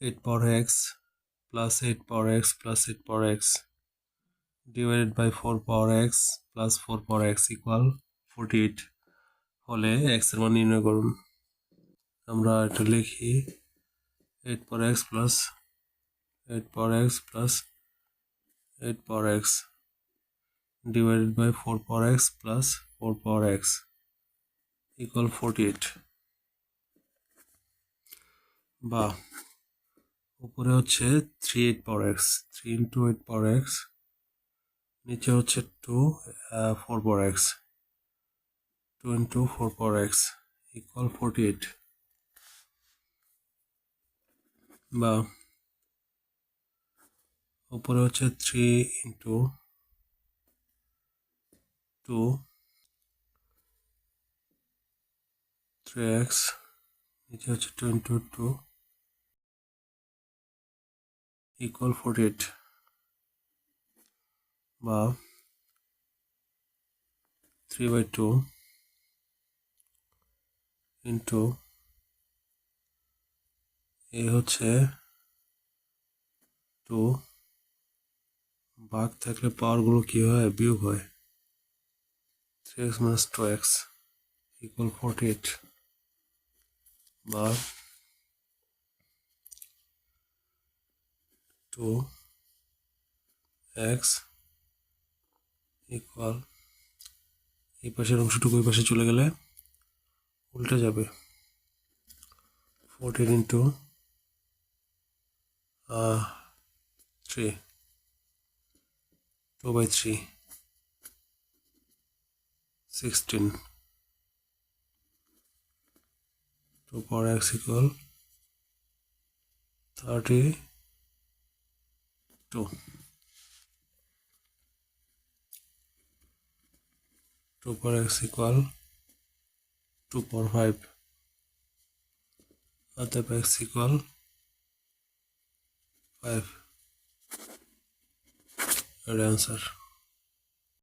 8 power x plus 8 power x plus 8 power x divided by 4 power x plus 4 power x equal 48 হলে x এর মান নির্ণয় করুন। আমরা এটা লিখি 8 power x plus 8 power x plus 8 power x divided by 4 power x plus 4 power x equal 48 বা উপরে হচ্ছে 3 8 power x 3 into 8 power x নিচে হচ্ছে 2 4 power x 2 into 4 power x equal 48 বা উপরে হচ্ছে 3 into 2 3x নিচে হচ্ছে 2 into 2 equal 48 বা 3/2 into এ হচ্ছে 2 ভাগ থাকলে পাওয়ারগুলো কি হয় বিয়োগ হয় 3x minus 2x equal 48 বা 2x equal এই পাশের অংশটুকু ওই পাশে চলে গেলে উল্টে যাবে 14 into 3 2/3 16 2 power x equal 32 2 power x equal 2 power 5 অতএব x equal 5 এর answer